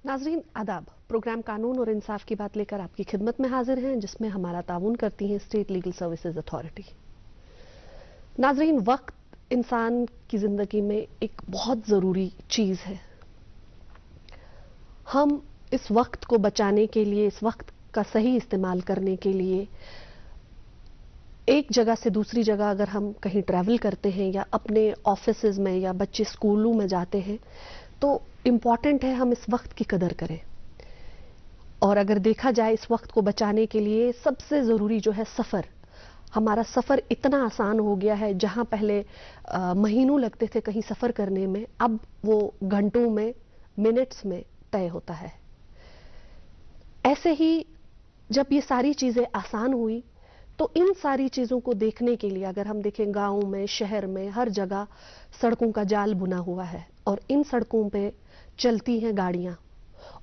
नाजरीन आदाब। प्रोग्राम कानून और इंसाफ की बात लेकर आपकी खिदमत में हाजिर हैं, जिसमें हमारा ताउन करती है स्टेट लीगल सर्विसेज अथॉरिटी। नाजरीन, वक्त इंसान की जिंदगी में एक बहुत जरूरी चीज है। हम इस वक्त को बचाने के लिए, इस वक्त का सही इस्तेमाल करने के लिए एक जगह से दूसरी जगह अगर हम कहीं ट्रैवल करते हैं या अपने ऑफिसेज में या बच्चे स्कूलों में जाते हैं तो इम्पॉर्टेंट है हम इस वक्त की कदर करें। और अगर देखा जाए इस वक्त को बचाने के लिए सबसे ज़रूरी जो है सफ़र। हमारा सफ़र इतना आसान हो गया है, जहां पहले महीनों लगते थे कहीं सफ़र करने में, अब वो घंटों में, मिनट्स में तय होता है। ऐसे ही जब ये सारी चीज़ें आसान हुई तो इन सारी चीज़ों को देखने के लिए अगर हम देखें, गाँव में, शहर में, हर जगह सड़कों का जाल बुना हुआ है और इन सड़कों पे चलती हैं गाड़ियां।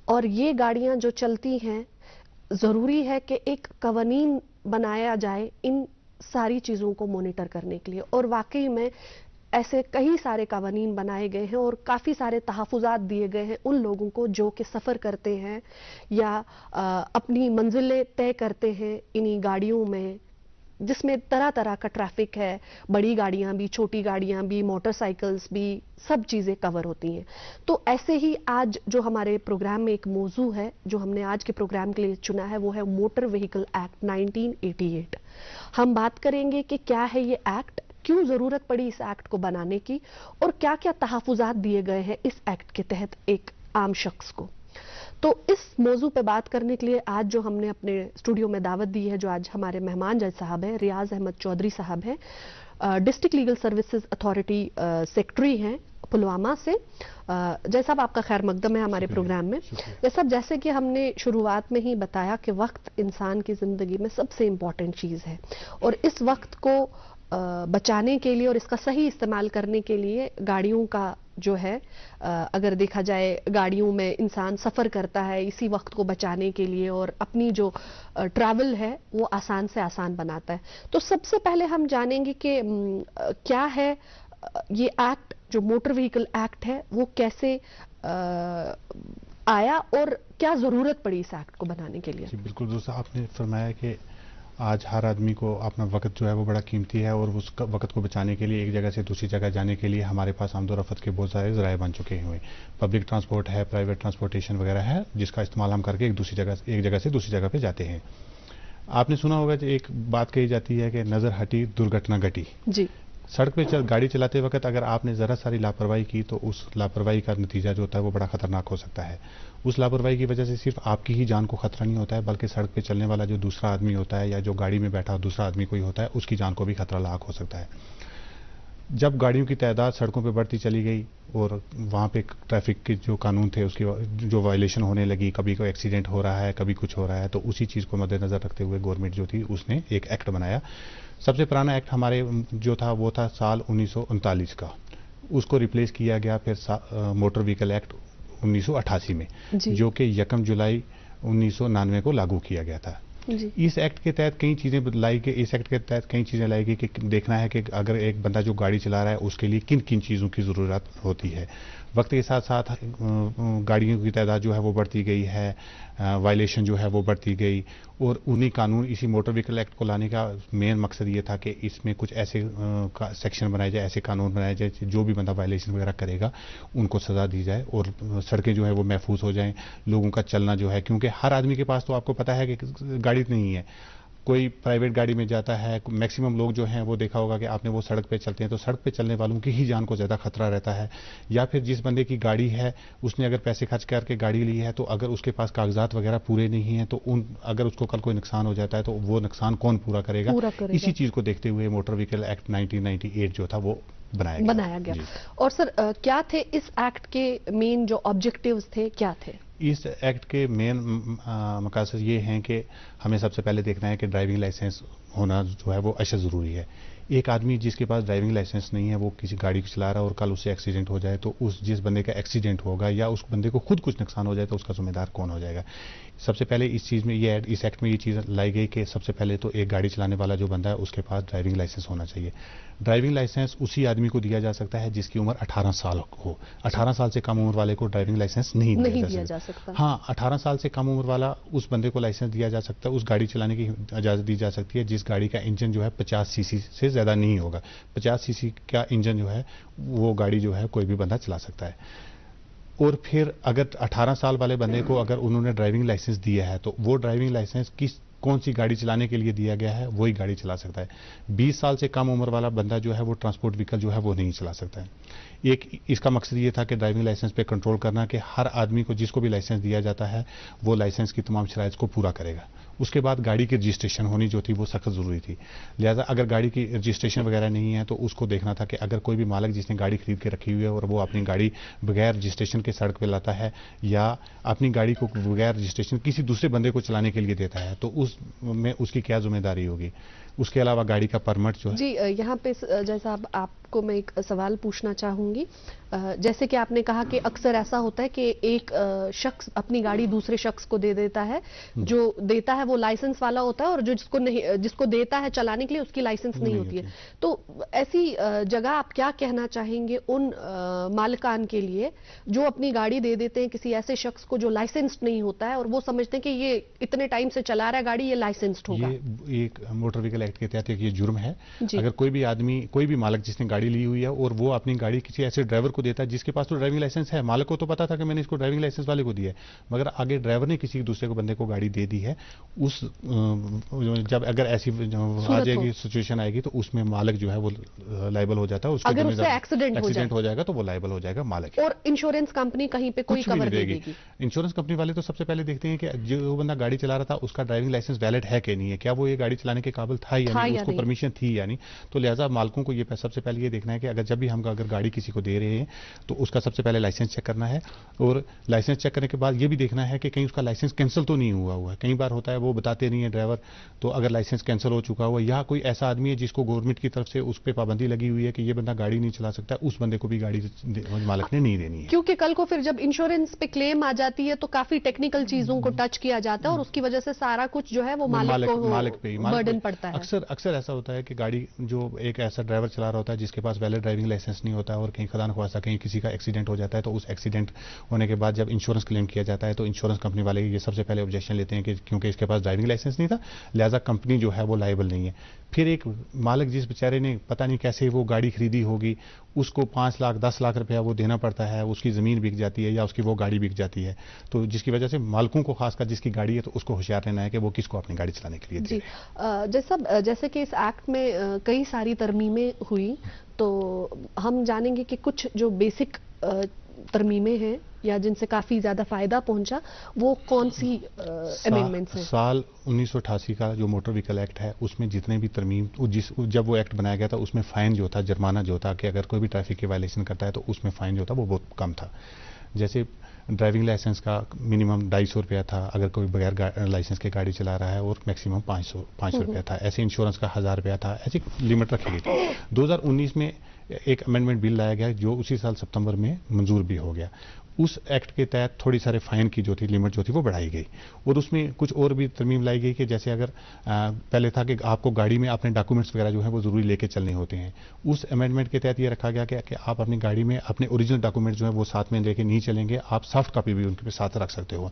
और ये गाड़ियां जो चलती हैं, ज़रूरी है कि एक कवानीन बनाया जाए इन सारी चीज़ों को मॉनिटर करने के लिए। और वाकई में ऐसे कई सारे कवानीन बनाए गए हैं और काफ़ी सारे तहफ़्फ़ुज़ात दिए गए हैं उन लोगों को जो कि सफ़र करते हैं या अपनी मंजिलें तय करते हैं इन्हीं गाड़ियों में, जिसमें तरह तरह का ट्रैफिक है। बड़ी गाड़ियां भी, छोटी गाड़ियां भी, मोटरसाइकिल्स भी, सब चीज़ें कवर होती हैं। तो ऐसे ही आज जो हमारे प्रोग्राम में एक मौजू है जो हमने आज के प्रोग्राम के लिए चुना है, वो है मोटर व्हीकल एक्ट 1988। हम बात करेंगे कि क्या है ये एक्ट, क्यों ज़रूरत पड़ी इस एक्ट को बनाने की और क्या क्या तहफ़्फ़ुज़ात दिए गए हैं इस एक्ट के तहत एक आम शख्स को। तो इस मौजू पे बात करने के लिए आज जो हमने अपने स्टूडियो में दावत दी है, जो आज हमारे मेहमान जज साहब हैं, रियाज अहमद चौधरी साहब हैं, district legal services authority secretary हैं पुलवामा से। जय साहब, आपका खैर मकदम है हमारे प्रोग्राम में। जय साहब, जैसे कि हमने शुरुआत में ही बताया कि वक्त इंसान की ज़िंदगी में सबसे इम्पॉर्टेंट चीज़ है और इस वक्त को बचाने के लिए और इसका सही इस्तेमाल करने के लिए गाड़ियों का जो है, अगर देखा जाए गाड़ियों में इंसान सफ़र करता है इसी वक्त को बचाने के लिए और अपनी जो ट्रैवल है वो आसान से आसान बनाता है। तो सबसे पहले हम जानेंगे कि क्या है ये एक्ट, जो मोटर व्हीकल एक्ट है, वो कैसे आया और क्या ज़रूरत पड़ी इस एक्ट को बनाने के लिए। जी बिल्कुल दोस्तों, आपने फरमाया कि आज हर आदमी को अपना वक्त जो है वो बड़ा कीमती है और उस वक्त को बचाने के लिए एक जगह से दूसरी जगह जाने के लिए हमारे पास आमदोरफ़्त के बहुत सारे ज़राए बन चुके हुए। पब्लिक ट्रांसपोर्ट है, प्राइवेट ट्रांसपोर्टेशन वगैरह है, जिसका इस्तेमाल हम करके एक जगह से दूसरी जगह पे जाते हैं। आपने सुना होगा कि एक बात कही जाती है कि नज़र हटी दुर्घटना घटी। जी। सड़क पे गाड़ी चलाते वक्त अगर आपने ज़रा सारी लापरवाही की तो उस लापरवाही का नतीजा जो होता है वो बड़ा ख़तरनाक हो सकता है। उस लापरवाही की वजह से सिर्फ आपकी ही जान को खतरा नहीं होता है, बल्कि सड़क पे चलने वाला जो दूसरा आदमी होता है या जो गाड़ी में बैठा दूसरा आदमी कोई होता है, उसकी जान को भी खतरा लाक हो सकता है। जब गाड़ियों की तादाद सड़कों पे बढ़ती चली गई और वहाँ पे ट्रैफिक के जो कानून थे उसकी जो वायलेशन होने लगी, कभी कोई एक्सीडेंट हो रहा है, कभी कुछ हो रहा है, तो उसी चीज़ को मद्देनज़र रखते हुए गवर्नमेंट जो थी उसने एक एक्ट बनाया। सबसे पुराना एक्ट हमारे जो था वो था साल 1939 का। उसको रिप्लेस किया गया फिर मोटर व्हीकल एक्ट 1988 में, जो कि 1 जुलाई 1999 को लागू किया गया था। इस एक्ट के तहत कई चीज़ें लाई गई। इस एक्ट के तहत कई चीज़ें लाई गई कि देखना है कि अगर एक बंदा जो गाड़ी चला रहा है उसके लिए किन किन चीज़ों की ज़रूरत होती है। वक्त के साथ साथ गाड़ियों की तादाद जो है वो बढ़ती गई है, वायलेशन जो है वो बढ़ती गई और उन्हीं कानून, इसी मोटर व्हीकल एक्ट को लाने का मेन मकसद ये था कि इसमें कुछ ऐसे सेक्शन बनाए जाए, ऐसे कानून बनाए जाए जो भी बंदा वायलेशन वगैरह करेगा उनको सज़ा दी जाए और सड़कें जो है वो महफूज हो जाएं, लोगों का चलना जो है, क्योंकि हर आदमी के पास तो आपको पता है कि गाड़ी नहीं है, कोई प्राइवेट गाड़ी में जाता है। मैक्सिमम लोग जो हैं वो देखा होगा कि आपने वो सड़क पे चलते हैं तो सड़क पे चलने वालों की ही जान को ज़्यादा खतरा रहता है। या फिर जिस बंदे की गाड़ी है उसने अगर पैसे खर्च करके गाड़ी ली है तो अगर उसके पास कागजात वगैरह पूरे नहीं हैं तो अगर उसको कल कोई नुकसान हो जाता है तो वो नुकसान कौन पूरा करेगा। इसी चीज़ को देखते हुए मोटर व्हीकल एक्ट 1998 जो था वो बनाया गया। और सर क्या थे इस एक्ट के मेन जो ऑब्जेक्टिव्स थे, क्या थे? इस एक्ट के मेन मकसद ये हैं कि हमें सबसे पहले देखना है कि ड्राइविंग लाइसेंस होना जो है वो अशद ज़रूरी है। एक आदमी जिसके पास ड्राइविंग लाइसेंस नहीं है, वो किसी गाड़ी को चला रहा है और कल उससे एक्सीडेंट हो जाए, तो उस जिस बंदे का एक्सीडेंट होगा या उस बंदे को खुद कुछ नुकसान हो जाए तो उसका जिम्मेदार कौन हो जाएगा। सबसे पहले इस चीज़ में इस एक्ट में ये चीज़ लाई गई कि सबसे पहले तो एक गाड़ी चलाने वाला जो बंदा है उसके पास ड्राइविंग लाइसेंस होना चाहिए। ड्राइविंग लाइसेंस उसी आदमी को दिया जा सकता है जिसकी उम्र 18 साल हो। 18 साल से कम उम्र वाले को ड्राइविंग लाइसेंस नहीं दिया जा सकता। हाँ, 18 साल से कम उम्र वाला उस बंदे को लाइसेंस दिया जा सकता है, उस गाड़ी चलाने की इजाज़त दी जा सकती है जिस गाड़ी का इंजन जो है 50 सीसी से ज़्यादा नहीं होगा। 50 सीसी का इंजन जो है वो गाड़ी जो है कोई भी बंदा चला सकता है। और फिर अगर 18 साल वाले बंदे को अगर उन्होंने ड्राइविंग लाइसेंस दिया है तो वो ड्राइविंग लाइसेंस कौन सी गाड़ी चलाने के लिए दिया गया है वही गाड़ी चला सकता है। 20 साल से कम उम्र वाला बंदा जो है वो ट्रांसपोर्ट व्हीकल जो है वो नहीं चला सकता है। एक इसका मकसद ये था कि ड्राइविंग लाइसेंस पे कंट्रोल करना कि हर आदमी को जिसको भी लाइसेंस दिया जाता है वो लाइसेंस की तमाम शराइत को पूरा करेगा। उसके बाद गाड़ी की रजिस्ट्रेशन होनी जो थी वो सख्त जरूरी थी। लिहाजा अगर गाड़ी की रजिस्ट्रेशन वगैरह नहीं है तो उसको देखना था कि अगर कोई भी मालिक जिसने गाड़ी खरीद के रखी हुई है और वो अपनी गाड़ी बगैर रजिस्ट्रेशन के सड़क पे लाता है या अपनी गाड़ी को बगैर रजिस्ट्रेशन किसी दूसरे बंदे को चलाने के लिए देता है तो उसमें उसकी क्या जिम्मेदारी होगी। उसके अलावा गाड़ी का परमिट जो है जी, यहाँ पे जैसा आपको मैं एक सवाल पूछना चाहूंगी। जैसे कि आपने कहा कि अक्सर ऐसा होता है कि एक शख्स अपनी गाड़ी दूसरे शख्स को दे देता है, जो देता है वो लाइसेंस वाला होता है और जो जिसको देता है चलाने के लिए उसकी लाइसेंस नहीं होती है। तो ऐसी जगह आप क्या कहना चाहेंगे उन मालिकान के लिए जो अपनी गाड़ी दे देते हैं किसी ऐसे शख्स को जो लाइसेंस नहीं होता है और वो समझते हैं कि ये इतने टाइम से चला रहा है गाड़ी, ये लाइसेंस्ड होगा। ये एक मोटर व्हीकल एक्ट के तहत ये जुर्म है। अगर कोई भी आदमी, कोई भी मालिक जिसने गाड़ी ली हुई है और वो अपनी गाड़ी किसी ऐसे ड्राइवर को देता है जिसके पास तो ड्राइविंग लाइसेंस है, मालिक को तो पता था कि मैंने इसको ड्राइविंग लाइसेंस वाले को दिया है, मगर आगे ड्राइवर ने किसी दूसरे को बंदे को गाड़ी दे दी है, उस जब अगर ऐसी आ जाएगी सिचुएशन आएगी तो उसमें मालिक जो है वो लायबल हो जाता है। उसको अगर उससे एक्सीडेंट हो जाएगा तो वो लायबल हो जाएगा मालिक। और इंश्योरेंस कंपनी कहीं पे कोई कवर नहीं देगी। इंश्योरेंस कंपनी वाले तो सबसे पहले देखते हैं कि जो बंदा गाड़ी चला रहा था उसका ड्राइविंग लाइसेंस वैलिड है कि नहीं है, क्या वो ये गाड़ी चलाने के काबिल था या नहीं, उसको परमिशन थी या नहीं। तो लिहाजा मालिकों को ये सबसे पहले ये देखना है कि जब भी हम अगर गाड़ी किसी को दे रहे हैं तो उसका सबसे पहले लाइसेंस चेक करना है और लाइसेंस चेक करने के बाद ये भी देखना है कि कहीं उसका लाइसेंस कैंसिल तो नहीं हुआ है। कई बार होता है वो बताते नहीं है ड्राइवर, तो अगर लाइसेंस कैंसिल हो चुका हुआ या कोई ऐसा आदमी है जिसको गवर्नमेंट की तरफ से उस पर पाबंदी लगी हुई है कि ये बंदा गाड़ी नहीं चला सकता, उस बंदे को भी गाड़ी मालिक ने नहीं देनी है। क्योंकि कल को फिर जब इंश्योरेंस पे क्लेम आ जाती है तो काफी टेक्निकल चीजों को टच किया जाता है और उसकी वजह से सारा कुछ जो है वो मालिक पे बर्डन पड़ता है। अक्सर ऐसा होता है कि गाड़ी जो एक ऐसा ड्राइवर चला रहा होता है जिसके पास वैलिड ड्राइविंग लाइसेंस नहीं होता है और कहीं खदान ख्वासा कहीं किसी का एक्सीडेंट हो जाता है, तो उस एक्सीडेंट होने के बाद जब इंश्योरेंस क्लेम किया जाता है तो इंश्योरेंस कंपनी वाले ये सबसे पहले ऑब्जेक्शन लेते हैं कि क्योंकि इसके पास ड्राइविंग लाइसेंस नहीं था लिहाजा कंपनी जो है वो लायबल नहीं है। फिर एक मालिक जिस बेचारे ने पता नहीं कैसे वो गाड़ी खरीदी होगी उसको 5 लाख 10 लाख रुपया वो देना पड़ता है, उसकी ज़मीन बिक जाती है या उसकी वो गाड़ी बिक जाती है, तो जिसकी वजह से मालिकों को खासकर जिसकी गाड़ी है तो उसको होशियार रहना है कि वो किसको अपनी गाड़ी चलाने के लिए दे। जी, जैसे कि इस एक्ट में कई सारी तरमीमें हुई तो हम जानेंगे कि कुछ जो बेसिक तरमीमें हैं या जिनसे काफी ज्यादा फायदा पहुंचा वो कौन सी अमेंडमेंट्स हैं। साल 1988 का जो मोटर व्हीकल एक्ट है उसमें जितने भी तरमीम जब वो एक्ट बनाया गया था उसमें फाइन जो था, जुर्माना जो था कि अगर कोई भी ट्रैफिक की वायलेशन करता है तो उसमें फाइन जो था वो बहुत कम था। जैसे ड्राइविंग लाइसेंस का मिनिमम 250 रुपया था अगर कोई बगैर लाइसेंस के गाड़ी चला रहा है और मैक्सिमम 500 रुपया था। ऐसे इंश्योरेंस का 1000 रुपया था, ऐसी लिमिट रखी गई थी। 2019 में एक अमेंडमेंट बिल लाया गया जो उसी साल सितंबर में मंजूर भी हो गया। उस एक्ट के तहत थोड़ी सारे फाइन की जो थी लिमिट जो थी वो बढ़ाई गई और उसमें कुछ और भी तरमीम लाई गई कि जैसे अगर पहले था कि आपको गाड़ी में अपने डॉक्यूमेंट्स वगैरह जो है वो जरूरी लेके चलने होते हैं, उस अमेंडमेंट के तहत ये रखा गया कि आप अपनी गाड़ी में अपने ओरिजिनल डॉक्यूमेंट्स जो है वो साथ में लेके नहीं चलेंगे, आप सॉफ्ट कॉपी भी उनके साथ रख सकते हो।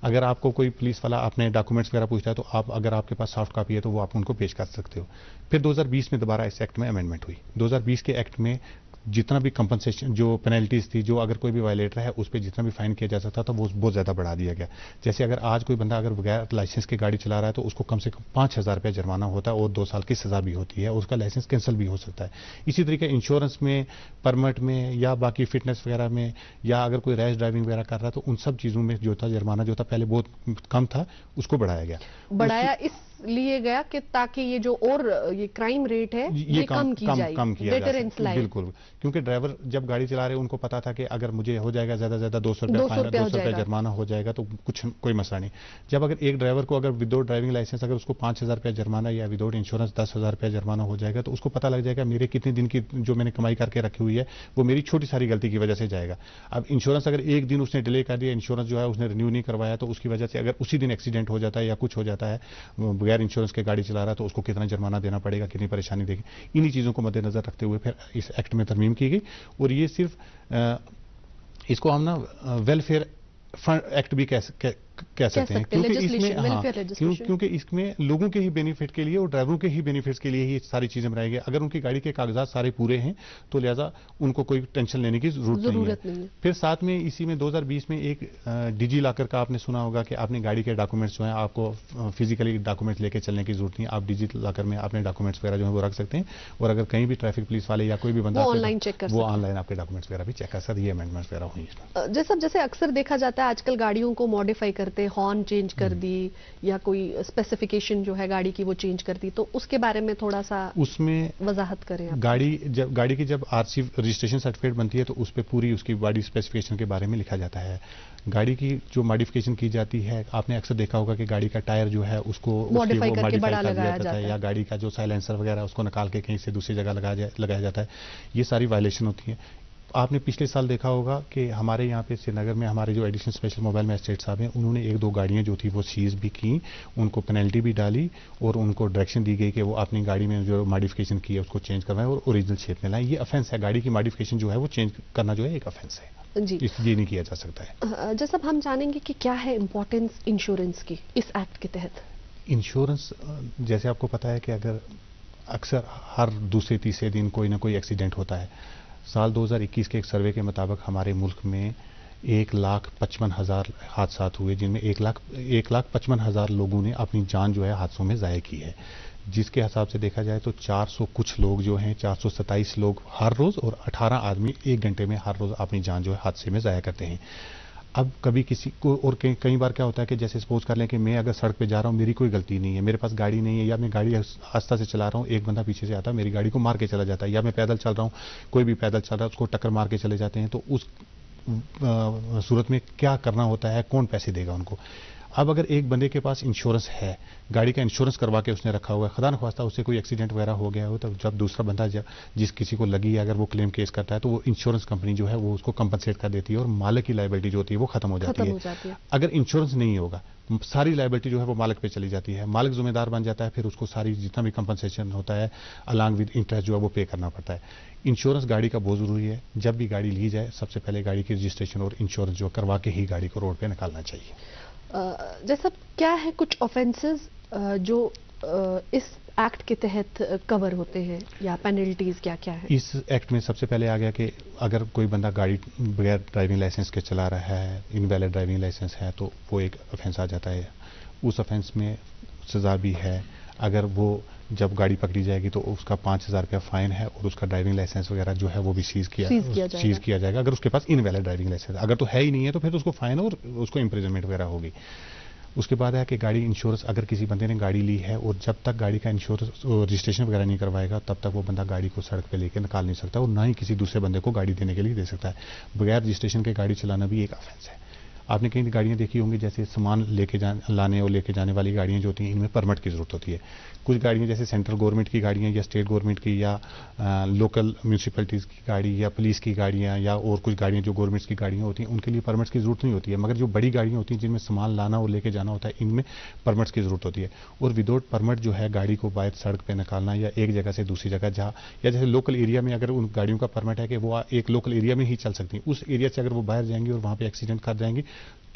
अगर आपको कोई पुलिस वाला अपने डॉक्यूमेंट्स वगैरह पूछता है तो आप अगर आपके पास सॉफ्ट कॉपी है तो वो आप उनको पेश कर सकते हो। फिर 2020 में दोबारा इस एक्ट में अमेंडमेंट हुई। 2020 के एक्ट में जितना भी कंपनसेशन जो पेनल्टीज थी जो अगर कोई भी वायलेटर है उस पर जितना भी फाइन किया जा सकता था वो बहुत ज्यादा बढ़ा दिया गया। जैसे अगर आज कोई बंदा अगर बगैर लाइसेंस की गाड़ी चला रहा है तो उसको कम से कम 5000 रुपया जुर्माना होता है और 2 साल की सजा भी होती है, उसका लाइसेंस कैंसिल भी हो सकता है। इसी तरीके इंश्योरेंस में, परमिट में या बाकी फिटनेस वगैरह में या अगर कोई रैश ड्राइविंग वगैरह कर रहा है तो उन सब चीजों में जो था जुर्माना जो था पहले बहुत कम था उसको बढ़ाया गया। लिए गया कि ताकि ये जो और ये क्राइम रेट है ये कम की जाए, बिल्कुल, क्योंकि ड्राइवर जब गाड़ी चला रहे उनको पता था कि अगर मुझे हो जाएगा ज्यादा से ज्यादा 200 रुपया फाइन, 200 रुपया जुर्माना हो जाएगा तो कुछ कोई मसला नहीं। जब अगर एक ड्राइवर को अगर विदाउट ड्राइविंग लाइसेंस अगर उसको 5,000 रुपया जुर्माना या विदाउट इंश्योरेंस 10,000 रुपया जुर्माना हो जाएगा तो उसको पता लग जाएगा मेरे कितने दिन की जो मैंने कमाई करके रखी हुई है वो मेरी छोटी सारी गलती की वजह से जाएगा। अब इंश्योरेंस अगर एक दिन उसने डिले कर दिया, इंश्योरेंस जो है उसने रिन्यू नहीं करवाया, तो उसकी वजह से अगर उसी दिन एक्सीडेंट हो जाता है या कुछ हो जाता है, बगैर इंश्योरेंस के गाड़ी चला रहा है, तो उसको कितना जुर्माना देना पड़ेगा, कितनी परेशानी देगी। इन्हीं चीजों को मद्देनजर रखते हुए फिर इस एक्ट में तरमीम की गई। और ये सिर्फ इसको हम ना वेलफेयर फंड एक्ट भी कह सकते हैं, क्योंकि इसमें क्योंकि इसमें लोगों के ही बेनिफिट के लिए और ड्राइवरों के ही बेनिफिट्स के लिए ही सारी चीजें बनाई गई। अगर उनकी गाड़ी के कागजात सारे पूरे हैं तो लिहाजा उनको कोई टेंशन लेने की जरूरत नहीं है। फिर साथ में इसी में 2020 में एक डिजी लॉकर का आपने सुना होगा कि आपने गाड़ी के डॉक्यूमेंट्स जो है आपको फिजिकली डॉक्यूमेंट्स लेके चलने की जरूरत नहीं, आप डिजी लॉकर में अपने डॉक्यूमेंट्स वगैरह जो है वो रख सकते हैं। और अगर कहीं भी ट्रैफिक पुलिस वाले या कोई भी बंदा वो ऑनलाइन आपके डॉक्यूमेंट्स वगैरह भी चेक कर सकते हैं। ये अमेंडमेंट्स वगैरह हुई। जैसे अक्सर देखा जाता है आजकल गाड़ियों को मॉडिफाई करते, हॉर्न चेंज कर दी या कोई स्पेसिफिकेशन जो है गाड़ी की वो चेंज कर दी, तो उसके बारे में थोड़ा सा उसमें वजाहत करें आप। गाड़ी की जब आरसी रजिस्ट्रेशन सर्टिफिकेट बनती है तो उस पर पूरी उसकी बॉडी स्पेसिफिकेशन के बारे में लिखा जाता है। गाड़ी की जो मॉडिफिकेशन की जाती है, आपने अक्सर देखा होगा कि गाड़ी का टायर जो है उसको मॉडिफाई कर दिया जाता है, या गाड़ी का जो साइलेंसर वगैरह उसको निकाल के कहीं से दूसरी जगह लगाया जाता है। ये सारी वायलेशन होती है। आपने पिछले साल देखा होगा कि हमारे यहाँ पे श्रीनगर में हमारे जो एडिशनल स्पेशल मोबाइल मैजिस्ट्रेट साहब हैं उन्होंने 1-2 गाड़ियाँ जो थी वो सीज भी की, उनको पेनल्टी भी डाली और उनको डायरेक्शन दी गई कि वो अपनी गाड़ी में जो मॉडिफिकेशन की है उसको चेंज करवाएं और ओरिजिनल शेप में लाएं। ये ऑफेंस है, गाड़ी की मॉडिफिकेशन जो है वो चेंज करना जो है एक ऑफेंस है जी, इसलिए नहीं किया जा सकता है। जैसा हम जानेंगे कि क्या है इंपॉर्टेंस इंश्योरेंस की इस एक्ट के तहत। इंश्योरेंस जैसे आपको पता है कि अगर अक्सर हर दूसरे तीसरे दिन कोई ना कोई एक्सीडेंट होता है। साल 2021 के एक सर्वे के मुताबिक हमारे मुल्क में 1,55,000 हादसा हुए, जिनमें 1,55,000 लोगों ने अपनी जान जो है हादसों में ज़ाया की है। जिसके हिसाब से देखा जाए तो 400 कुछ लोग जो हैं 427 लोग हर रोज़ और 18 आदमी 1 घंटे में हर रोज़ अपनी जान जो है हादसे में ज़ाया करते हैं। अब कभी किसी को और कई बार क्या होता है कि जैसे सपोज कर लें कि मैं अगर सड़क पे जा रहा हूँ, मेरी कोई गलती नहीं है, मेरे पास गाड़ी नहीं है या मैं गाड़ी आस्ता से चला रहा हूँ, एक बंदा पीछे से आता है मेरी गाड़ी को मार के चला जाता है, या मैं पैदल चल रहा हूँ, कोई भी पैदल चल रहा है उसको टक्कर मार के चले जाते हैं, तो उस सूरत में क्या करना होता है, कौन पैसे देगा उनको। अब अगर एक बंदे के पास इंश्योरेंस है, गाड़ी का इंश्योरेंस करवा के उसने रखा हुआ है, खुदा न ख्वास्ता उससे कोई एक्सीडेंट वगैरह हो गया हो, तो जब दूसरा बंदा जिस किसी को लगी है अगर वो क्लेम केस करता है तो वो इंश्योरेंस कंपनी जो है वो उसको कंपनसेट कर देती है और मालिक की लायबिलिटी जो होती है वो खत्म हो जाती है। अगर इंश्योरेंस नहीं होगा सारी लायबिलिटी जो है वो मालिक पे चली जाती है, मालिक जिम्मेदार बन जाता है, फिर उसको सारी जितना भी कंपनसेशन होता है अलॉन्ग विद इंटरेस्ट जो है वो पे करना पड़ता है। इंश्योरेंस गाड़ी का बहुत जरूरी है। जब भी गाड़ी ली जाए सबसे पहले गाड़ी की रजिस्ट्रेशन और इंश्योरेंस जो करवा के ही गाड़ी को रोड पे निकालना चाहिए। जैसा क्या है कुछ ऑफेंसेस जो इस एक्ट के तहत कवर होते हैं या पेनल्टीज क्या क्या है? इस एक्ट में सबसे पहले आ गया कि अगर कोई बंदा गाड़ी बगैर ड्राइविंग लाइसेंस के चला रहा है, इनवैलिड ड्राइविंग लाइसेंस है, तो वो एक ऑफेंस आ जाता है। उस ऑफेंस में सजा भी है। अगर वो जब गाड़ी पकड़ी जाएगी तो उसका 5,000 रुपया फाइन है और उसका ड्राइविंग लाइसेंस वगैरह जो है वो भी सीज किया जाएगा अगर उसके पास इनवैलिड ड्राइविंग लाइसेंस। अगर तो है ही नहीं है तो फिर उसको फाइन और उसको इम्प्रिजनमेंट वगैरह होगी। उसके बाद है कि गाड़ी इंश्योरेंस अगर किसी बंदे ने गाड़ी ली है और जब तक गाड़ी का इंश्योरेंस रजिस्ट्रेशन वगैरह नहीं करवाएगा तब तक वो बंदा गाड़ी को सड़क पे लेके निकाल नहीं सकता और ना ही किसी दूसरे बंदे को गाड़ी देने के लिए दे सकता है। बगैर रजिस्ट्रेशन के गाड़ी चलाना भी एक ऑफेंस है। आपने कई गाड़ियां देखी होंगी जैसे सामान लाने और लेके जाने वाली गाड़ियां जो होती हैं इनमें परमिट की जरूरत होती है। कुछ गाड़ियां जैसे सेंट्रल गवर्नमेंट की गाड़ियां या स्टेट गवर्नमेंट की या लोकल म्यूनसिपैलिटीज़ की गाड़ी या पुलिस की गाड़ियां या और कुछ गाड़ियां जो गवर्नमेंट्स की गाड़ियां होती हैं उनके लिए परमिट्स की जरूरत नहीं होती है। मगर जो बड़ी गाड़ियां होती हैं जिनमें सामान लाना और लेके जाना होता है इनमें परमिट्स की जरूरत होती है। और विदाउट परमिट जो है गाड़ी को बाहर सड़क पर निकालना या एक जगह से दूसरी जगह या जैसे लोकल एरिया में अगर उन गाड़ियों का परमिट है कि वो एक लोकल एरिया में ही चल सकती हैं, उस एरिया से अगर वो बाहर जाएंगी और वहां पर एक्सीडेंट कर जाएंगी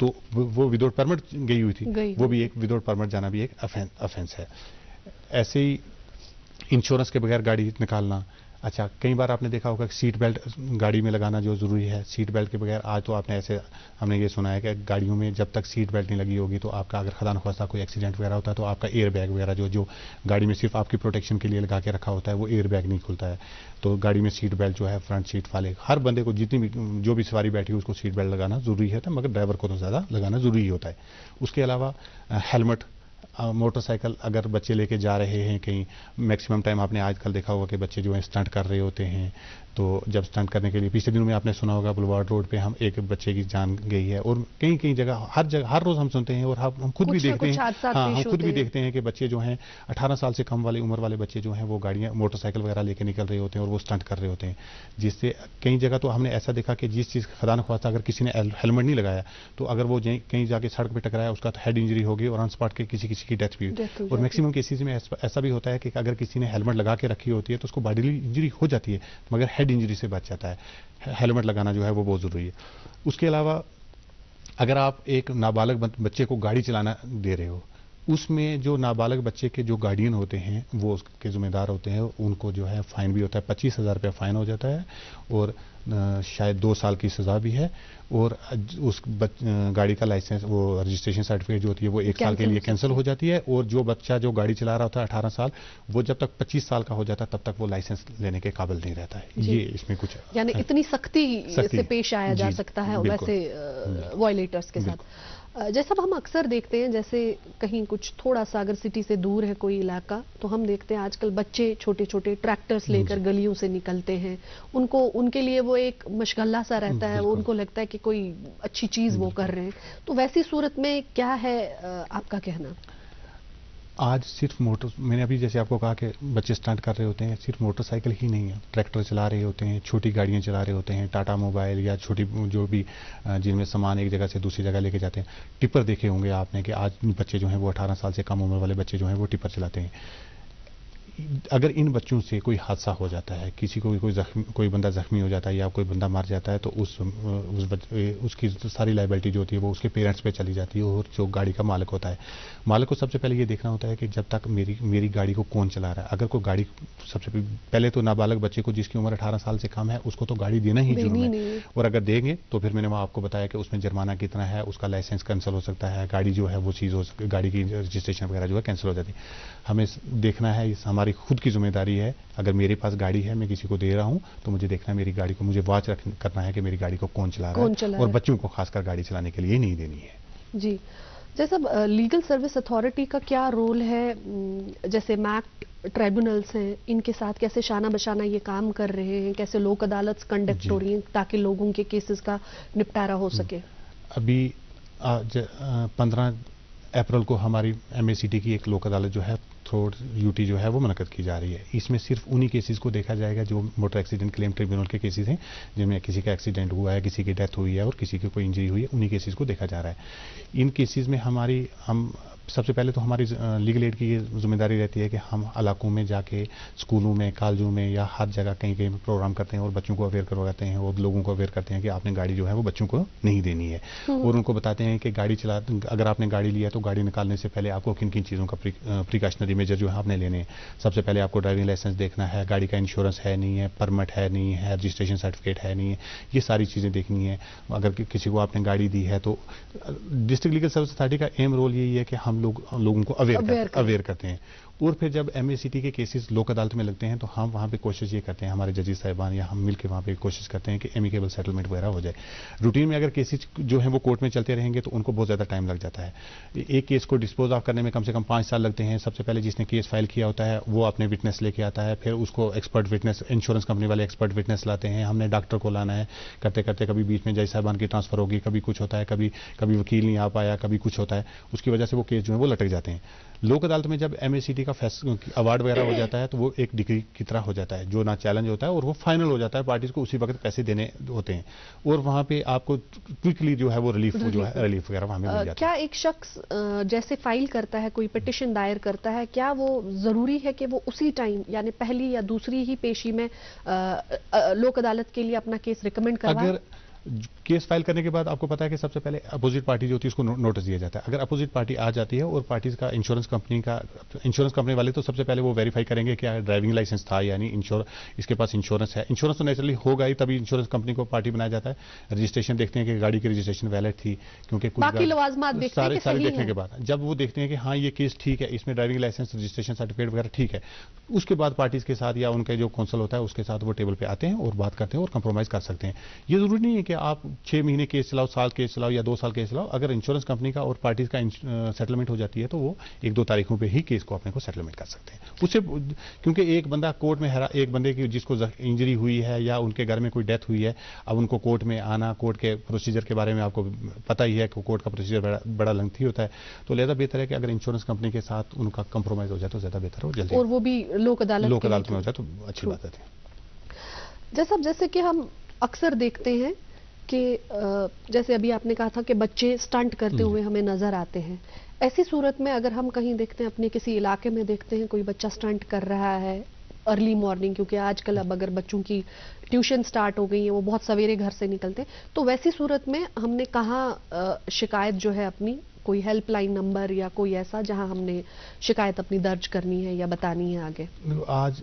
तो वो विदाउट परमिट गई हुई थी, वो भी एक विदाउट परमिट जाना भी एक ऑफेंस है। ऐसे ही इंश्योरेंस के बगैर गाड़ी निकालना। अच्छा, कई बार आपने देखा होगा कि सीट बेल्ट गाड़ी में लगाना जो जरूरी है। सीट बेल्ट के बगैर आज तो आपने ऐसे हमने ये सुना है कि गाड़ियों में जब तक सीट बेल्ट नहीं लगी होगी तो आपका अगर खुदा न ख्वास्ता कोई एक्सीडेंट वगैरह होता है तो आपका एयर बैग वगैरह जो गाड़ी में सिर्फ आपकी प्रोटेक्शन के लिए लगा के रखा होता है वो एयर बैग नहीं खुलता है। तो गाड़ी में सीट बेल्ट जो है फ्रंट सीट वाले हर बंदे को जितनी भी जो भी सवारी बैठी है उसको सीट बेल्ट लगाना जरूरी है, मगर ड्राइवर को तो ज़्यादा लगाना जरूरी होता है। उसके अलावा हेलमेट, मोटरसाइकिल अगर बच्चे लेके जा रहे हैं कहीं, मैक्सिमम टाइम आपने आजकल देखा होगा कि बच्चे जो है स्टंट कर रहे होते हैं तो जब स्टंट करने के लिए पिछले दिनों में आपने सुना होगा बुलवार्ड रोड पे हम एक बच्चे की जान गई है, और कई कई जगह हर रोज हम सुनते हैं, और हम खुद भी देखते हैं, हाँ हम खुद भी देखते हैं कि बच्चे जो हैं 18 साल से कम वाली उम्र वाले बच्चे जो हैं वो गाड़ियां मोटरसाइकिल वगैरह लेके निकल रहे होते हैं और वो स्टंट कर रहे होते हैं, जिससे कई जगह तो हमने ऐसा देखा कि जिस चीज खदान ख्वास्ता अगर किसी ने हेलमेट नहीं लगाया तो अगर वो कहीं जाके सड़क पे टकराया उसका तो हेड इंजरी होगी और ऑन स्पॉट के किसी की डेथ भी हुई। और मैक्सिमम केसेस में ऐसा भी होता है कि अगर किसी ने हेलमेट लगा के रखी होती है तो उसको बॉडीली इंजरी हो जाती है मगर हेड इंजरी से बच जाता है। हेलमेट लगाना जो है वो बहुत जरूरी है। उसके अलावा अगर आप एक नाबालग बच्चे को गाड़ी चलाना दे रहे हो, उसमें जो नाबालग बच्चे के जो गार्डियन होते हैं वो उसके जिम्मेदार होते हैं, उनको जो है फाइन भी होता है, 25,000 रुपया फाइन हो जाता है और शायद 2 साल की सजा भी है, और उस गाड़ी का लाइसेंस वो रजिस्ट्रेशन सर्टिफिकेट जो होती है वो 1 साल के लिए कैंसिल हो जाती है, और जो बच्चा जो गाड़ी चला रहा होता है 18 साल वो जब तक 25 साल का हो जाता है तब तक वो लाइसेंस लेने के काबिल नहीं रहता है। ये इसमें कुछ यानी इतनी सख्ती से पेश आया जा सकता है वैसे वायलेटर्स के साथ। जैसा हम अक्सर देखते हैं, जैसे कहीं कुछ थोड़ा सा अगर सिटी से दूर है कोई इलाका तो हम देखते हैं आजकल बच्चे छोटे छोटे ट्रैक्टर्स लेकर गलियों से निकलते हैं, उनके लिए वो एक मशगल्ला सा रहता है, वो उनको लगता है कि कोई अच्छी चीज वो कर रहे हैं। तो वैसी सूरत में क्या है आपका कहना? आज सिर्फ मैंने अभी जैसे आपको कहा कि बच्चे स्टंट कर रहे होते हैं, सिर्फ मोटरसाइकिल ही नहीं है, ट्रैक्टर चला रहे होते हैं, छोटी गाड़ियां चला रहे होते हैं, टाटा मोबाइल या छोटी जो भी जिनमें सामान एक जगह से दूसरी जगह लेके जाते हैं। टिप्पर देखे होंगे आपने कि आज बच्चे जो हैं वो 18 साल से कम उम्र वाले बच्चे जो हैं वो टिप्पर चलाते हैं। अगर इन बच्चों से कोई हादसा हो जाता है, किसी को कोई बंदा जख्मी हो जाता है या कोई बंदा मर जाता है तो उसकी सारी लायबिलिटी जो होती है वो उसके पेरेंट्स पे चली जाती है, और जो गाड़ी का मालिक होता है, मालिक को सबसे पहले ये देखना होता है कि जब तक मेरी गाड़ी को कौन चला रहा है। अगर कोई गाड़ी सबसे पहले तो नाबालग बच्चे को जिसकी उम्र 18 साल से कम है उसको तो गाड़ी देना ही जुर्म है, और अगर देंगे तो फिर मैंने आपको बताया कि उसमें जुर्माना कितना है, उसका लाइसेंस कैंसिल हो सकता है, गाड़ी जो है वो चीज़ हो सकती है, गाड़ी की रजिस्ट्रेशन वगैरह जो है कैंसिल हो जाती है। हमें देखना है, हमारी खुद की जिम्मेदारी है, अगर मेरे पास गाड़ी है मैं किसी को दे रहा हूं तो मुझे देखना है मेरी गाड़ी को, मुझे वॉच करना है कि मेरी गाड़ी को कौन चला रहा है, और बच्चों को खासकर गाड़ी चलाने के लिए नहीं देनी है। जी, जैसा लीगल सर्विस अथॉरिटी का क्या रोल है? जैसे मैक्ट ट्राइब्यूनल्स हैं, इनके साथ कैसे शाना बशाना ये काम कर रहे हैं, कैसे लोक अदालत कंडक्ट हो रही हैं ताकि लोगों के केसेस का निपटारा हो सके? अभी 15 अप्रैल को हमारी MACT की एक लोक अदालत जो है थ्रोड UT जो है वो मुनक्कद की जा रही है। इसमें सिर्फ उन्हीं केसेस को देखा जाएगा जो मोटर एक्सीडेंट क्लेम ट्रिब्यूनल के केसेस हैं, जिनमें किसी का एक्सीडेंट हुआ है, किसी की डेथ हुई है और किसी की कोई इंजरी हुई है, उन्हीं केसेस को देखा जा रहा है। इन केसेस में हम सबसे पहले तो हमारी लीगल एड की ये जिम्मेदारी रहती है कि हम इलाकों में जाके स्कूलों में, कॉलेजों में या हर जगह कहीं कहीं प्रोग्राम करते हैं और बच्चों को अवेयर करवाते हैं और लोगों को अवेयर करते हैं कि आपने गाड़ी जो है वो बच्चों को नहीं देनी है, और उनको बताते हैं कि अगर आपने गाड़ी लिया तो गाड़ी निकालने से पहले आपको किन किन चीज़ों का प्रिकॉशनरी मेजर जो है आपने लेने हैं। सबसे पहले आपको ड्राइविंग लाइसेंस देखना है, गाड़ी का इंश्योरेंस है नहीं है, परमिट है नहीं है, रजिस्ट्रेशन सर्टिफिकेट है नहीं है, ये सारी चीज़ें देखनी है। अगर किसी को आपने गाड़ी दी है तो डिस्ट्रिक्ट लीगल सर्विस अथॉरिटी का एम रोल यही है कि हम लोगों को अवेयर करते हैं, और फिर जब MACT के केसेस लोक अदालत में लगते हैं तो हम वहाँ पे कोशिश ये करते हैं, हमारे जजेस साहिबान या हम मिलकर वहाँ पे कोशिश करते हैं कि एमिकेबल सेटलमेंट वगैरह हो जाए। रूटीन में अगर केसेस जो हैं वो कोर्ट में चलते रहेंगे तो उनको बहुत ज़्यादा टाइम लग जाता है। एक केस को डिस्पोज ऑफ करने में कम से कम 5 साल लगते हैं। सबसे पहले जिसने केस फाइल किया होता है वो अपने विटनेस लेके आता है, फिर उसको एक्सपर्ट विटनेस, इंश्योरेंस कंपनी वाले एक्सपर्ट विटनेस लाते हैं, हमने डॉक्टर को लाना है, करते करते कभी बीच में जज साहिबान की ट्रांसफर होगी, कभी कुछ होता है, कभी वकील नहीं आ पाया, कभी कुछ होता है, उसकी वजह से वो केस जो है वो लटक जाते हैं। लोक अदालत में जब MACT का अवार्ड वगैरह हो जाता है तो वो एक डिग्री की तरह हो जाता है, जो ना चैलेंज होता है, और वो फाइनल हो जाता है, पार्टीज को उसी वक्त पैसे देने होते हैं, और वहां पे आपको क्विकली जो है वो रिलीफ वगैरह वहां मिल जाता है। क्या एक शख्स जैसे फाइल करता है, कोई पिटिशन दायर करता है, क्या वो जरूरी है कि वो उसी टाइम यानी पहली या दूसरी ही पेशी में लोक अदालत के लिए अपना केस रिकमेंड करवाए? अगर केस फाइल करने के बाद आपको पता है कि सबसे पहले अपोजिट पार्टी जो होती है उसको नोटिस दिया जाता है। अगर अपोजिट पार्टी आ जाती है और पार्टीज का इंश्योरेंस कंपनी वाले तो सबसे पहले वो वेरीफाई करेंगे कि ड्राइविंग लाइसेंस था यानी इसके पास इंश्योरेंस है। इंश्योरेंस तो नेचुरली होगा ही, तभी इंश्योरेंस कंपनी को पार्टी बनाया जाता है। रजिस्ट्रेशन देखते हैं कि गाड़ी की रजिस्ट्रेशन वैलिड थी, क्योंकि सारे देखने के बाद जब वो देखते हैं कि हाँ ये केस ठीक है, इसमें ड्राइविंग लाइसेंस, रजिस्ट्रेशन सर्टिफिकेट वगैरह ठीक है, उसके बाद पार्टीज के साथ या उनके जो काउंसिल होता है उसके साथ वो टेबल पे आते हैं और बात करते हैं और कंप्रोमाइज कर सकते हैं। ये जरूरी नहीं है कि आप 6 महीने केस चलाओ, साल केस चलाओ या 2 साल केस चलाओ, अगर इंश्योरेंस कंपनी का और पार्टीज का सेटलमेंट हो जाती है तो वो 1-2 तारीखों पे ही केस को अपने को सेटलमेंट कर सकते हैं उससे, क्योंकि एक बंदा कोर्ट में हरा, एक बंदे की जिसको इंजरी हुई है या उनके घर में कोई डेथ हुई है, अब उनको कोर्ट में आना, कोर्ट के प्रोसीजर के बारे में आपको पता ही है कि कोर्ट का प्रोसीजर बड़ा लेंथी होता है, तो लिहाजा बेहतर है कि अगर इंश्योरेंस कंपनी के साथ उनका कंप्रोमाइज हो जाए तो ज्यादा बेहतर हो, जल्दी, और वो भी लोक अदालत में हो जाए तो अच्छी बात है। जैसे कि हम अक्सर देखते हैं कि जैसे अभी आपने कहा था कि बच्चे स्टंट करते हुए हमें नजर आते हैं, ऐसी सूरत में अगर हम कहीं देखते हैं, अपने किसी इलाके में देखते हैं कोई बच्चा स्टंट कर रहा है अर्ली मॉर्निंग, क्योंकि आजकल अब अगर बच्चों की ट्यूशन स्टार्ट हो गई है, वो बहुत सवेरे घर से निकलते हैं, तो वैसी सूरत में हमने कहाँ शिकायत जो है अपनी, कोई हेल्पलाइन नंबर या कोई ऐसा जहां हमने शिकायत अपनी दर्ज करनी है या बतानी है आगे? आज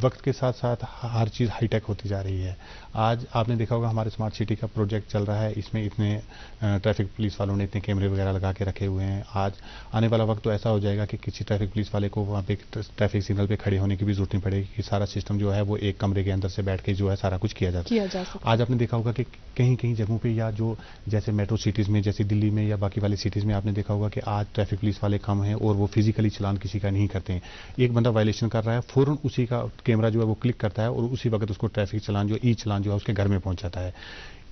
वक्त के साथ साथ हर चीज़ हाईटेक होती जा रही है। आज आपने देखा होगा हमारे स्मार्ट सिटी का प्रोजेक्ट चल रहा है, इसमें इतने ट्रैफिक पुलिस वालों ने इतने कैमरे वगैरह लगा के रखे हुए हैं। आज आने वाला वक्त तो ऐसा हो जाएगा कि किसी ट्रैफिक पुलिस वाले को वहाँ पे ट्रैफिक सिग्नल पे खड़े होने की भी जरूरत नहीं पड़ेगी, कि सारा सिस्टम जो है वो एक कमरे के अंदर से बैठ के जो है सारा कुछ किया जा सकता है। आज आपने देखा होगा कि कहीं कहीं जगहों पर, या जो जैसे मेट्रो सिटीज़ में, जैसे दिल्ली में या बाकी वाली सिटीज़ में, आपने देखा होगा कि आज ट्रैफिक पुलिस वाले कम हैं और वो फिजिकली चलान किसी का नहीं करते हैं। एक बंदा वायलेशन कर रहा है, फौरन उसी का कैमरा जो है वो क्लिक करता है और उसी वक्त उसको ट्रैफिक चालान जो ई चालान जो है उसके घर में पहुंच जाता है।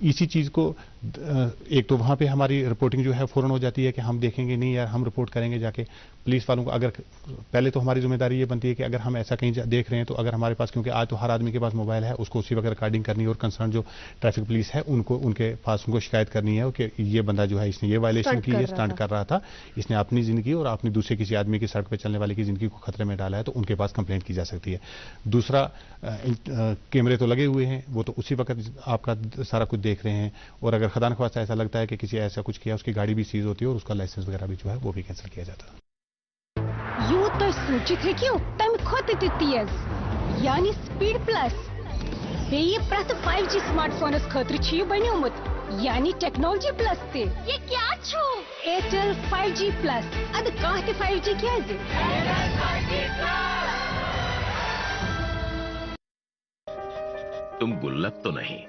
इसी चीज को एक तो वहां पे हमारी रिपोर्टिंग जो है फौरन हो जाती है कि हम देखेंगे नहीं यार, हम रिपोर्ट करेंगे जाके पुलिस वालों को। अगर पहले तो हमारी जिम्मेदारी ये बनती है कि अगर हम ऐसा कहीं देख रहे हैं तो अगर हमारे पास, क्योंकि आज तो हर आदमी के पास मोबाइल है, उसको उसी वक्त रिकॉर्डिंग करनी है और कंसर्न जो ट्रैफिक पुलिस है उनके पास उनको शिकायत करनी है कि ये बंदा जो है इसने ये वायलेशन की है, स्टंट कर रहा था, इसने अपनी जिंदगी और अपनी दूसरे किसी आदमी की सड़क पर चलने वाले की जिंदगी को खतरे में डाला है, तो उनके पास कंप्लेंट की जा सकती है। दूसरा, कैमरे तो लगे हुए हैं, वो तो उसी वक्त आपका सारा कुछ देख रहे हैं, और अगर खदान ख्वास्ता ऐसा लगता है कि किसी ऐसा कुछ किया, उसकी गाड़ी भी सीज होती है और उसका लाइसेंस वगैरह भी जो है वो भी कैंसिल किया जाता है। यूं सूचित है क्यों तम खोत तेज यानी स्पीड प्लस बे प्रत 5G स्मार्टफोनस खतर बनोमुत यानी टेक्नोलॉजी प्लस ते ये क्या छो एयरटेल 5G प्लस अद कह 5G क्या तुम गुल्लक तो नहीं,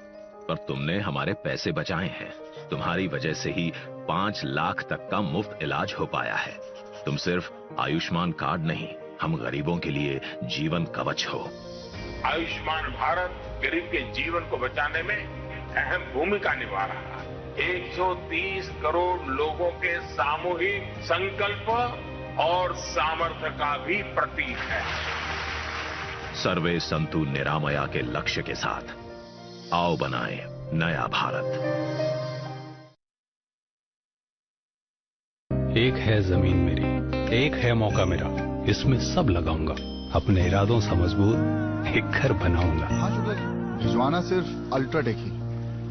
पर तुमने हमारे पैसे बचाए हैं। तुम्हारी वजह से ही 5 लाख तक का मुफ्त इलाज हो पाया है। तुम सिर्फ आयुष्मान कार्ड नहीं, हम गरीबों के लिए जीवन कवच हो। आयुष्मान भारत गरीब के जीवन को बचाने में अहम भूमिका निभा रहा है। 130 करोड़ लोगों के सामूहिक संकल्प और सामर्थ्य का भी प्रतीक है। सर्वे संतु निरामया के लक्ष्य के साथ आओ बनाएं नया भारत। एक है जमीन मेरी, एक है मौका मेरा, इसमें सब लगाऊंगा, अपने इरादों से मजबूत एक घर बनाऊंगा। हाँ शुक्ला जी, भिजवाना सिर्फ अल्ट्राटेक ही।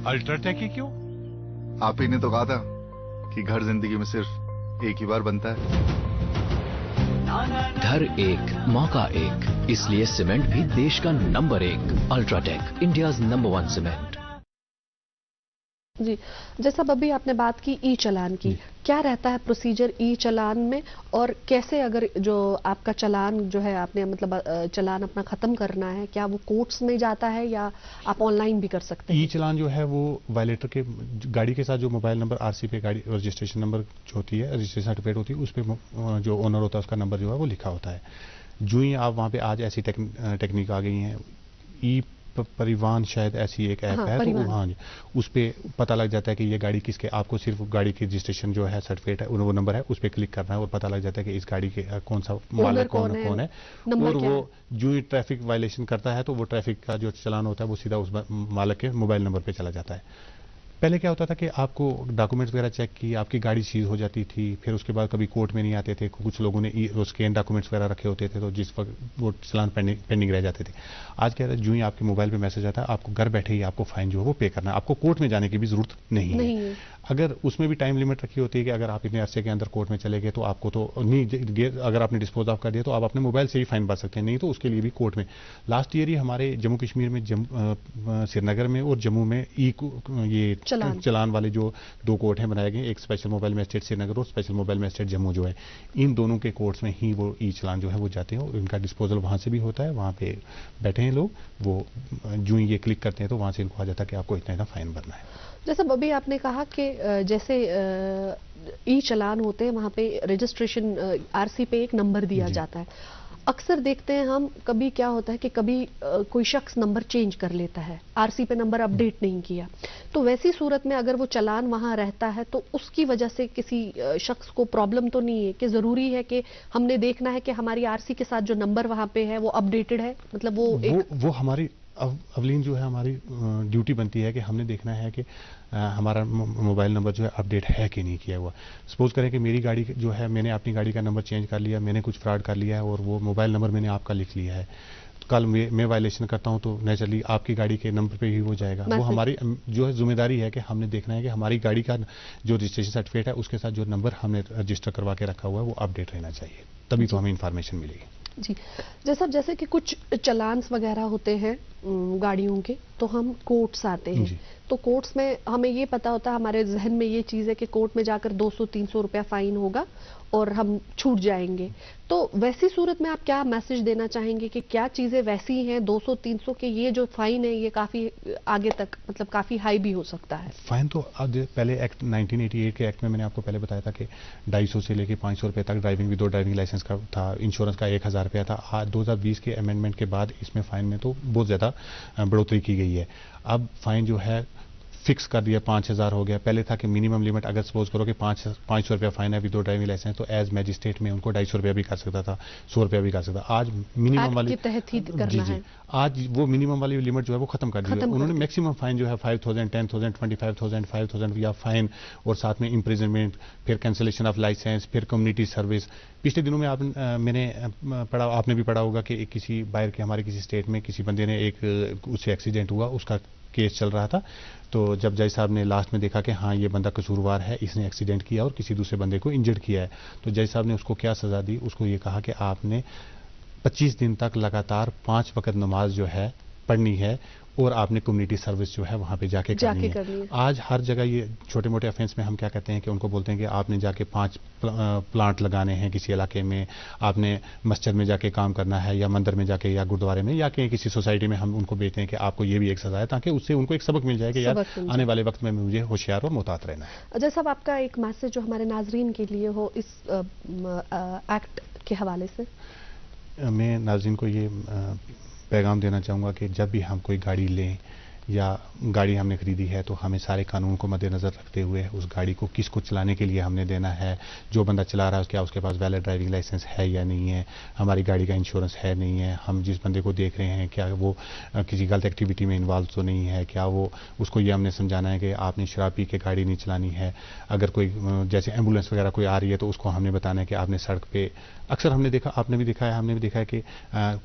अल्ट्राटेक ही क्यों? आप ही ने तो कहा था कि घर जिंदगी में सिर्फ एक ही बार बनता है। घर एक, मौका एक, इसलिए सीमेंट भी देश का number 1। UltraTech, India's number 1 cement. जी, जैसा अभी आपने बात की ई चालान की, क्या रहता है प्रोसीजर ई चालान में, और कैसे अगर जो आपका चालान जो है आपने मतलब चालान अपना खत्म करना है, क्या वो कोर्ट्स में जाता है या आप ऑनलाइन भी कर सकते हैं? ई चालान जो है वो वायलेटर के गाड़ी के साथ जो मोबाइल नंबर आरसी पे गाड़ी रजिस्ट्रेशन नंबर जो होती है, रजिस्ट्रेशन सर्टिफिकेट होती है, उस पर जो ओनर होता है उसका नंबर जो है वो लिखा होता है। जो ही आप वहाँ पे, आज ऐसी टेक्निक आ गई है, ई परिवहन शायद ऐसी एक ऐप है, तो हाँ जी, उस पर पता लग जाता है कि ये गाड़ी किसके, आपको सिर्फ गाड़ी की रजिस्ट्रेशन जो है सर्टिफिकेट है वो नंबर है, उस पर क्लिक करना है और पता लग जाता है कि इस गाड़ी के कौन सा मालिक कौन है, और वो जो ही ट्रैफिक वायलेशन करता है तो वो ट्रैफिक का जो चालान होता है वो सीधा उस मालिक के मोबाइल नंबर पे चला जाता है। पहले क्या होता था कि आपको डॉक्यूमेंट्स वगैरह चेक की, आपकी गाड़ी सीज हो जाती थी, फिर उसके बाद कभी कोर्ट में नहीं आते थे, कुछ लोगों ने स्कैन डॉक्यूमेंट्स वगैरह रखे होते थे, तो जिस वक्त वो चालान पेंडिंग रह जाते थे। आज क्या है, जो ही आपके मोबाइल पे मैसेज आता है, आपको घर बैठे ही आपको फाइन जो है वो पे करना है, आपको कोर्ट में जाने की भी जरूरत नहीं है। अगर उसमें भी टाइम लिमिट रखी होती है कि अगर आप इतने अरसे के अंदर कोर्ट में चले गए तो आपको तो नहीं, अगर आपने डिस्पोज ऑफ कर दिया तो आप अपने मोबाइल से ही फाइन भर सकते हैं, नहीं तो उसके लिए भी कोर्ट में। लास्ट ईयर ही हमारे जम्मू कश्मीर में श्रीनगर में और जम्मू में ये चलान वाले जो 2 कोर्ट हैं बनाए गए, एक स्पेशल मोबाइल मैजिस्ट्रेट श्रीनगर और स्पेशल मोबाइल मैजिस्ट्रेट जम्मू जो है, इन दोनों के कोर्ट्स में ही वो ई चलान जो है वो जाते हैं और इनका डिस्पोजल वहां से भी होता है। वहां पे बैठे हैं लोग, वो जो ये क्लिक करते हैं तो वहां से इनको आ जाता है कि आपको इतना फाइन भरना है। जैसे अभी आपने कहा कि जैसे ई चलान होते हैं वहां पे रजिस्ट्रेशन आरसी पे एक नंबर दिया जाता है। अक्सर देखते हैं हम, कभी क्या होता है कि कभी कोई शख्स नंबर चेंज कर लेता है, आरसी पे नंबर अपडेट नहीं किया, तो वैसी सूरत में अगर वो चलान वहां रहता है तो उसकी वजह से किसी शख्स को प्रॉब्लम तो नहीं है कि जरूरी है कि हमने देखना है कि हमारी आरसी के साथ जो नंबर वहां पे है वो अपडेटेड है, मतलब वो हमारी अवलीन जो है हमारी ड्यूटी बनती है कि हमने देखना है कि हमारा मोबाइल नंबर जो है अपडेट है कि नहीं किया हुआ। सपोज करें कि मेरी गाड़ी जो है, मैंने अपनी गाड़ी का नंबर चेंज कर लिया, मैंने कुछ फ्रॉड कर लिया है और वो मोबाइल नंबर मैंने आपका लिख लिया है, तो कल मैं वायलेशन करता हूं तो नेचुरली आपकी गाड़ी के नंबर पे ही हो जाएगा। वो हमारी जो है जिम्मेदारी है कि हमने देखना है कि हमारी गाड़ी का जो रजिस्ट्रेशन सर्टिफिकेट है उसके साथ जो नंबर हमने रजिस्टर करवा के रखा हुआ है वो अपडेट रहना चाहिए, तभी तो हमें इंफॉर्मेशन मिलेगी। जी जैसे कि कुछ चलान्स वगैरह होते हैं गाड़ियों के, तो हम कोर्ट्स आते हैं, तो कोर्ट्स में हमें ये पता होता है, हमारे जहन में ये चीज़ है कि कोर्ट में जाकर 200-300 रुपया फाइन होगा और हम छूट जाएंगे। तो वैसी सूरत में आप क्या मैसेज देना चाहेंगे कि क्या चीज़ें वैसी हैं 200-300 के, ये जो फाइन है ये काफ़ी आगे तक, मतलब काफ़ी हाई भी हो सकता है? फाइन तो अब पहले एक्ट 1988 के एक्ट में मैंने आपको पहले बताया था कि 250 से लेके 500 रुपये तक ड्राइविंग विदाउट ड्राइविंग लाइसेंस का था, इंश्योरेंस का 1000 रुपया था। आज 2020 के अमेंडमेंट के बाद इसमें फाइन में तो बहुत ज़्यादा बढ़ोतरी की गई है। अब फाइन जो है फिक्स कर दिया, 5000 हो गया। पहले था कि मिनिमम लिमिट, अगर सपोज करो कि 500 रुपया फाइन है विदाउट ड्राइविंग लाइसेंस, तो एज मैजिस्ट्रेट में उनको 250 रुपया भी कर सकता था, 100 रुपया भी कर सकता। आज मिनिमम वाली आज वो मिनिमम वाली लिमिट जो है वो खत्म कर दी है उन्होंने। मैक्सिमम फाइन जो है 5000, 10,000, 25,000, 5,000 या फाइन, और साथ में इम्प्रिजनमेंट, फिर कैंसिलेशन ऑफ लाइसेंस, फिर कम्युनिटी सर्विस। पिछले दिनों में आपने भी पढ़ा होगा कि किसी बाहर के हमारे किसी स्टेट में किसी बंदे ने उससे एक्सीडेंट हुआ, उसका केस चल रहा था, तो जब जज साहब ने लास्ट में देखा कि हाँ ये बंदा कसूरवार है, इसने एक्सीडेंट किया और किसी दूसरे बंदे को इंजर्ड किया है, तो जज साहब ने उसको क्या सजा दी, उसको ये कहा कि आपने 25 दिन तक लगातार 5 वक्त नमाज जो है पढ़नी है और आपने कम्युनिटी सर्विस जो है वहां पे जाके करनी है। आज हर जगह ये छोटे मोटे ऑफेंस में हम क्या कहते हैं कि उनको बोलते हैं कि आपने जाके 5 प्लांट लगाने हैं किसी इलाके में, आपने मस्जिद में जाके काम करना है या मंदिर में जाके या गुरुद्वारे में या कहीं किसी सोसाइटी में, हम उनको बेचते हैं कि आपको ये भी एक सजा है, ताकि उससे उनको एक सबक मिल जाए कि यार आने वाले वक्त में मुझे होशियार और मुहतात रहना है। अजय साहब, आपका एक मैसेज जो हमारे नाजरीन के लिए हो इस एक्ट के हवाले से? मैं नाजरीन को ये पैगाम देना चाहूँगा कि जब भी हम कोई गाड़ी लें या गाड़ी हमने खरीदी है तो हमें सारे कानून को मद्देनज़र रखते हुए उस गाड़ी को किसको चलाने के लिए हमने देना है, जो बंदा चला रहा है क्या उसके पास वैलिड ड्राइविंग लाइसेंस है या नहीं है, हमारी गाड़ी का इंश्योरेंस है नहीं है, हम जिस बंदे को देख रहे हैं क्या वो किसी गलत एक्टिविटी में इन्वॉल्व तो नहीं है, क्या वो, उसको ये हमने समझाना है कि आपने शराब पी के गाड़ी नहीं चलानी है। अगर कोई जैसे एम्बुलेंस वगैरह कोई आ रही है तो उसको हमने बताना है कि आपने सड़क पे, अक्सर हमने देखा, आपने भी देखा है, हमने भी देखा है कि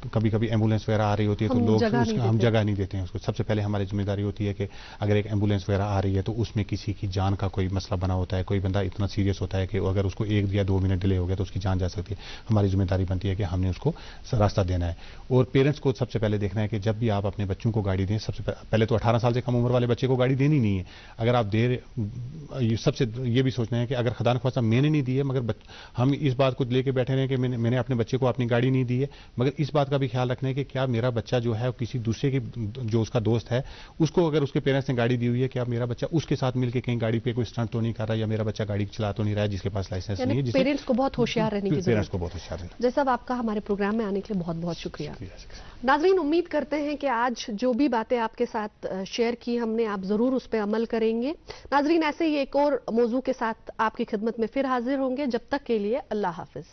कभी कभी एम्बुलेंस वगैरह आ रही होती है तो लोग हम जगह नहीं देते हैं उसको। सबसे पहले हमारी जिम्मेदारी होती है कि अगर एक एम्बुलेंस वगैरह आ रही है तो उसमें किसी की जान का कोई मसला बना होता है, कोई बंदा इतना सीरियस होता है कि अगर उसको 1 या 2 मिनट डिले हो गया तो उसकी जान जा सकती है। हमारी जिम्मेदारी बनती है कि हमने उसको रास्ता देना है। और पेरेंट्स को सबसे पहले देखना है कि जब भी आप अपने बच्चों को गाड़ी दें, सबसे पहले तो 18 साल से कम उम्र वाले बच्चे को गाड़ी देनी नहीं है। अगर आप दे रहे, सबसे ये भी सोचना है कि अगर खुदा न ख्वास्ता मैंने नहीं दी है, मगर हम इस बात को लेके बैठे रहे कि मैंने अपने बच्चे को अपनी गाड़ी नहीं दी है, मगर इस बात का भी ख्याल रखना है कि क्या मेरा बच्चा जो है किसी दूसरे की, जो उसका दोस्त है, उसको अगर उसके पेरेंट्स ने गाड़ी दी हुई है, क्या मेरा बच्चा उसके साथ मिलकर कहीं गाड़ी पे कोई स्टंट तो नहीं कर रहा, या मेरा बच्चा गाड़ी चला तो नहीं रहा है जिसके पास लाइसेंस नहीं है। पेरेंट्स को बहुत होशियार रहने की जरूरत है। पेरेंट्स को बहुत होशियार रहना। जैसा अब आपका हमारे प्रोग्राम में आने के लिए बहुत बहुत शुक्रिया। नाजरीन, उम्मीद करते हैं कि आज जो भी बातें आपके साथ शेयर की हमने, आप जरूर उस पर अमल करेंगे। नाजरीन, ऐसे ही एक और मौजू के साथ आपकी खिदमत में फिर हाजिर होंगे। जब तक के लिए अल्लाह हाफिज।